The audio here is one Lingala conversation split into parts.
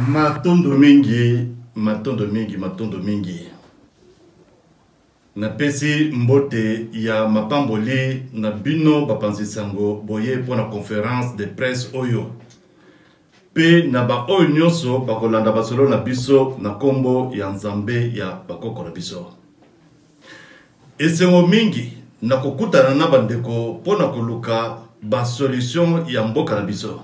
Matondo mingi, matondo mingi, matondo mingi. Na pesi mbote ya mapamboli na bino bapanzi sango boye pour la conférence de presse oyo. Pe na ba oyo nyoso bakolanda basolo na biso na kombo ya nzambe ya bakoko na biso. Esengo mingi na kokutana na bandeko pona koluka ba solution ya mboka na biso.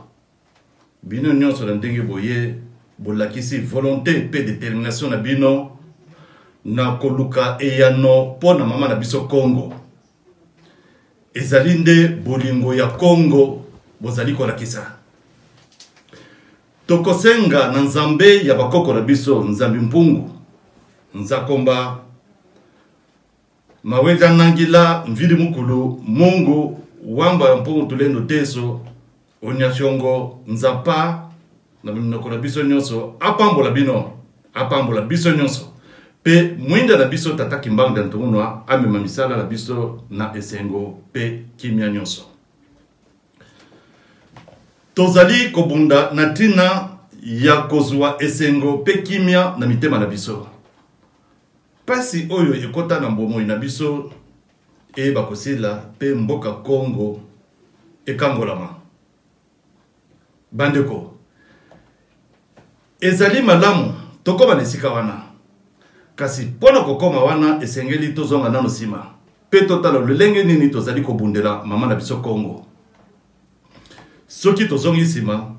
Bino nyoso na ndenge boye bolakisi volonté pe détermination na bino na koluka eyano pona mama na biso Congo. Ezalinde bolingo ya Congo bozali kolakisa. Tokosenga na nzambe ya bakoko na biso nzambi mpungu nzakomba maweza nangila mvili mukulu Mungu wamba mpungu tulendo teso onyashongo nzapa na minoko na biso nyonso apambola biso nyonso pe mwinda na biso tataki mbanga ntunwa amema misala na biso na esengo pe kimia nyonso. Tozali kobunda na tina ya kozwa esengo pe kimia na mitema na biso. Pasi oyo ekota na mbomoi na biso e bakosila pe mboka Congo ekangolama. Bandeko ezali malamu tokoma nesika wana. Kasi pona kokoma wana esengeli tozonga nano sima. Pe totala lulenge nini tozali kobundela mama na biso Congo. Soki tozongi sima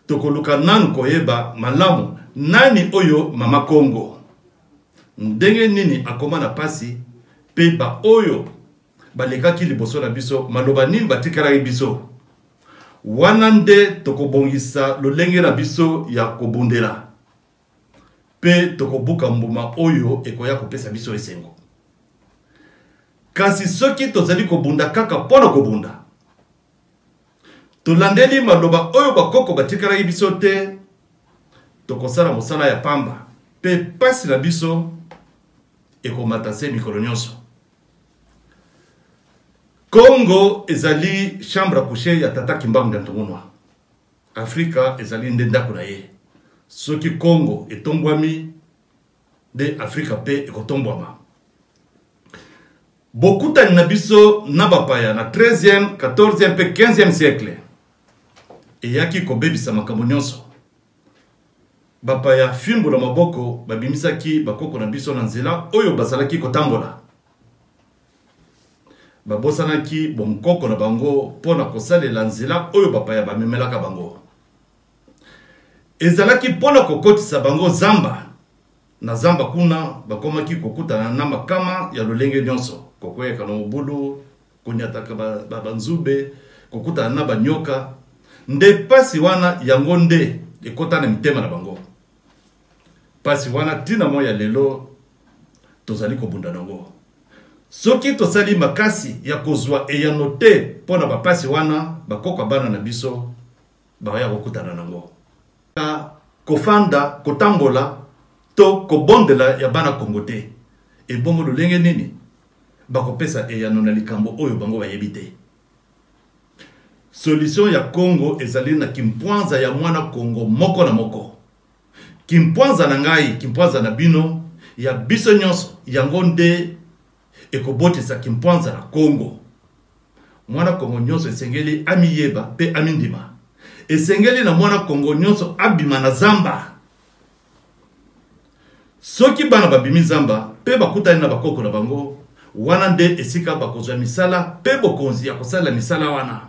tokoluka nanu koyeba malamu nani oyo mama Congo. Ndenge nini akoma na pasi pe ba oyo balekaki liboso na biso maloba nini batikala biso. Wana nde tokobongisa lolenge na biso ya kobundela. Pe tokobuka mbuma oyo ekoya kopesa biso esengo. Kasi soki tozali kobunda kaka pona kobunda. Tolandeli maloba oyo bakoko batikala biso te tokosala mosala ya pamba. Pe pasi na biso ekomata se mikolo nyonso. Congo ezali chambre à coucher ya tata Kimbanga ntungunwa. Afrika ezali nde ndako na ye. Soki Congo etombwami de Afrika pe ekotombwama. Bokutani na biso na bapaya na 13e, 14e pe 15e siècle. Eyaki kobebisa makambo nyonso. Bapaya fimbo na maboko babimisaki bakoko na biso na nzela oyo bazalaki kotambola. Babosanaki bonkoko na bango pona kosalela nzela oyo bapaya bamemelaka bango. Ezalaki pona kokotisa bango zamba. Na zamba kuna bakomaki kokutana na makama ya lolenge nyonso. Kokweka na mobulu, kunyataka banzube, kokutana na banyoka. Nde pasi wana yango nde ekota na mitema na bango. Pasi wana tina moya lelo tozali kobunda nango. Soki tosali makasi ya kozwa eyanote pona bapasi wana bakoka bana na biso baya kokutana nango. Kofanda kotambola to kobondela ya bana Congo te. Ebongo lolenge nini bakopesa eyano na likambo oyo bango bayebite. Solution ya Congo ezali na kimpwanza ya mwana Congo moko na moko. Kimpwanza na ngai, kimpwanza na bino ya biso nyonso yango nde ekobotisa kimpwanza na Congo. Mwana Congo nyonso esengeli amiyeba pe amindima. Esengeli na mwana Congo nyonso abima na zamba. Soki bana babimi zamba pe bakutani na bakoko na bango wana nde esika bakozwa misala pe bokonzi ya kosala misala wana.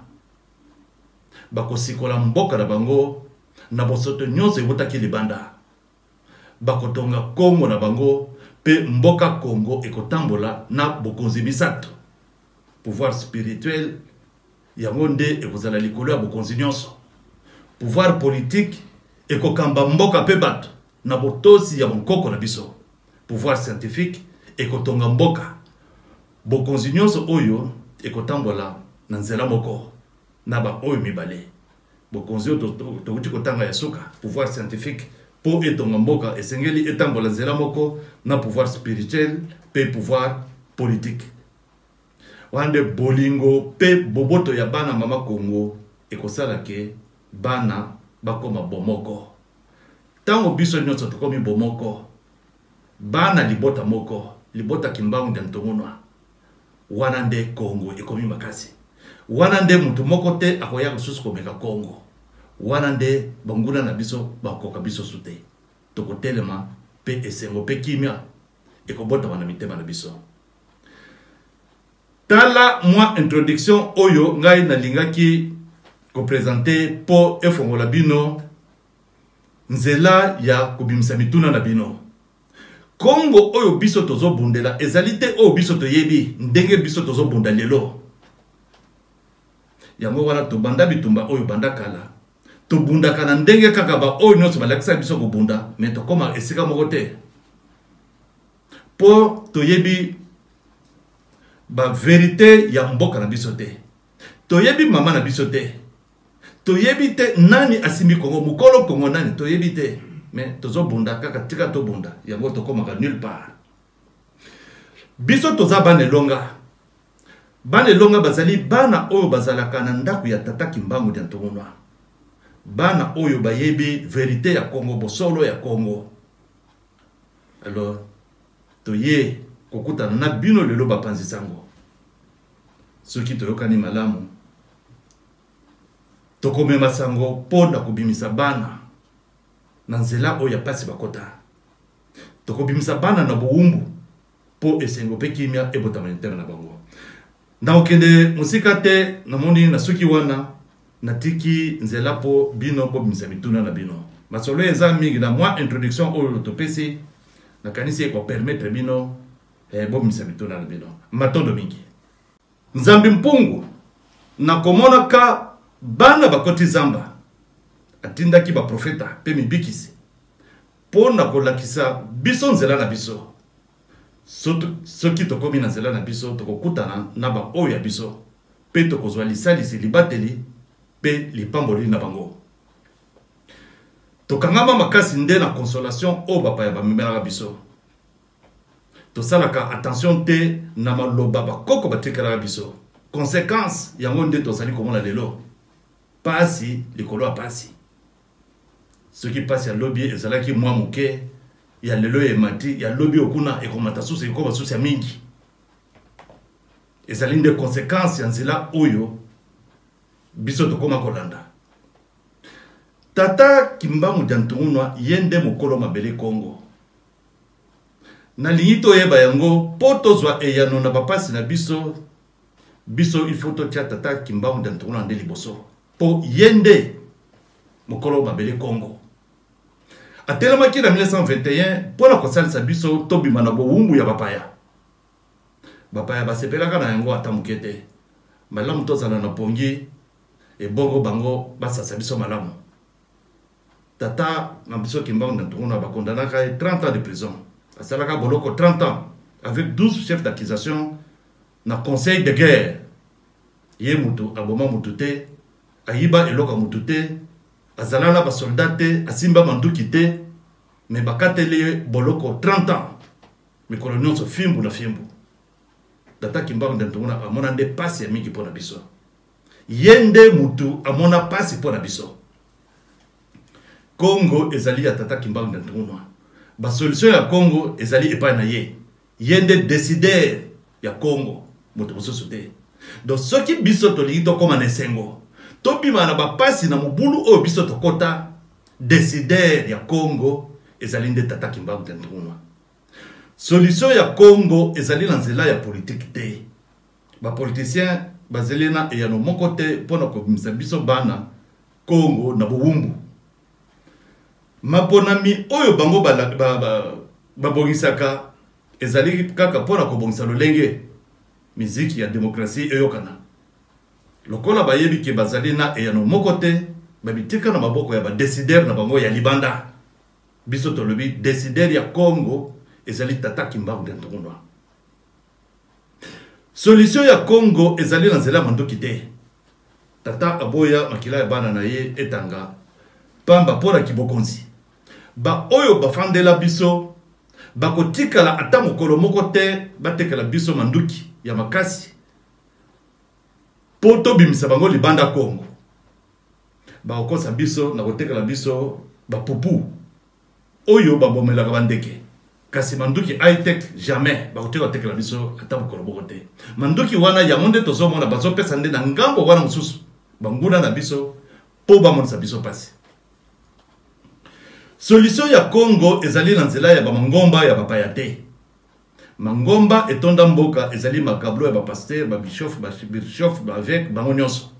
Bakosikola mboka na bango na bosoto nyonso ebotaki libanda. Bakotonga Congo na bango pe mboka Congo ekotambola na bokonzi misato. Pouvoir spirituel yango nde ekozala likolo ya bokonzi nyonso. Pouvoir politique ekokamba mboka pe bato na botosi ya bonkoko na biso. Pouvoir scientifique ekotonga mboka. Bokonzi nyonso oyo ekotambola na nzela moko na ba oyo mibale. Bokonzi oyo tokuti kotanga ya suka. Pouvoir scientifique po etonga mboka esengeli etambola nzela moko na pouvoir spirituel pe pouvoir politique. Wande bolingo pe boboto ya bana mama Congo ekosala ke bana bakoma bomoko. tango biso nyonso tokomi bomoko bana libota moko libota kimbangu nde ntongunwa wana nde Congo ekomi makasi wana nde mutu moko te akoya kususu komeka Congo wana nde banguna na biso bakoka biso sute tokotelema pe esengo pe kimia ekobota wana mitema na biso. Tala moi introduction oyo ngai nalingaki ko présenter po efongola bino nzela ya kubimisa mituna na bino. Congo oyo biso tozo bundela ezalite oyo biso toyebi ndenge biso tozo bunda lelo. Yango wana to banda bitumba oyo banda kala. To bunda kana ndenge kaka ba oyo nyonso balakisa biso ko bunda mais to koma esika moko te. Po toyebi ba vérité ya mboka na biso te. Toyebi mama na biso te. Toyebi te nani asimi Congo mukolo Congo nani toyebi te. Mais tozo bunda kaka tika to bunda yango to komaka nulle part. Biso toza banelonga. Banelonga bazali bana oyo bazalaka na ndaku ya tata Kimbangu de Ntongunwa. Bana oyo bayebi vérité ya Congo bosolo ya Congo. Alors toye kokutana na bino lelo bapanzi sango. Soki toyokani malamu tokomema sango pona kubimisa bana na nzela oyo ya pasi bakota. Tokobimisa bana na buumbu po esengo pe kimia ebotama interne na bango. Na okende musika te namoni na suki wana natiki nzela po bino po bimisa mituna na bino. Masolo eza mingi na moi introduction oyo topesi na kanisi ko permettre bino bo bimisa mituna na bino. Matondo mingi. Nzambi mpungu na komona ka bana bakoti zamba atindaki ba profeta pe mibikisi pona kolakisa biso nzela na biso soki tokomi na nzela na biso tokokutana na ba oyo ya biso pe tokozwa lisalisi libateli pe lipamboli na bango tokangama makasi nde na consolation o bapaya bamemelaka biso tosalaka attention te na maloba bakoko batekelaka biso conséquence yango nde tozali komona lelo pasi likolo ya pasi soki pasi ya lobi ezalaki mwa moke ya lelo emati ya lobi okuna ekomata susi ekoma susi ya mingi ezali nde conséquence ya nzela oyo biso tokoma kolanda. Tata Kimbangu de Ntongunwa yende mokolo mabele Congo na lingito yeba yango po tozwa eyano na bapasi na biso il faut to tia Tata Kimbangu de Ntongunwa nde liboso po yende mokolo mabele Congo atelemaki na 1921 pona kosalisa biso tobima na bowumbu ya bapaya basepelaka na yango ata moke te malamu tozala na pongi ebongo bango basasa biso malamu. Tata na biso Kimbangu de Ntongunwa bakondanaka 30 ans de prison asalaka boloko 30 ans avec 12 chefs d'accusation na conseil de guerre. Ye mutu aboma mutu te ayiba eloka mutu te azalala ba soldat te asimba manduki te mais bakatele boloko 30 ans mikolo nyonso fimbu na fimbu. Tata Kimbangu de Ntongunwa amona nde pasi ya mingi pona biso yende mutu amona pasi pona biso. Congo ezali ya Tata Kimbangu de Ntongunwa ba solution ya Congo ezali epai na ye yende décider ya Congo mutu mosusu te. Donc soki biso tolingi tokoma na esengo tobima na bapasi na mobulu oyo biso tokota décider ya Congo ezali nde Tata Kimbangu de Ntongunwa. Solution ya Congo ezali na nzela ya politique te. Ba politicien bazeli na eyano moko te pona kobimisa biso bana Congo na bowumbu. Maponami oyo bango babongisaka ezali kaka pona kobongisa lolenge miziki ya demokrasi eyokana. Lokola bayebi ke bazali na eyano moko te babitika na maboko ya ba décideur na bango ya libanda. Biso tolobi décideur ya Congo ezali Tata Kimbangu de Ntongunwa. Solution ya Congo ezali na nzela mandoki te. Tata aboya makila ya bana na ye etanga pamba pora kibokonzi. Ba oyo bafandela biso bakotikala ata mokolo moko te batekala biso manduki ya makasi poto bimisa bango libanda Congo. Bakokosa biso na kotekala biso bapupu oyo babomelaka bandeke kasi manduki high-tech jamais bakoteka kotekela biso ata bokolo moko te manduki wana yango nde tozomona bazopesa nde na ngambo wana mosusu banguna na biso mpo bamonisa biso pasi solution ya Congo ezali na nzela ya bamangomba ya bapaya te mangomba etonda mboka ezali makablo ya bapaster babishof bavek bango nyonso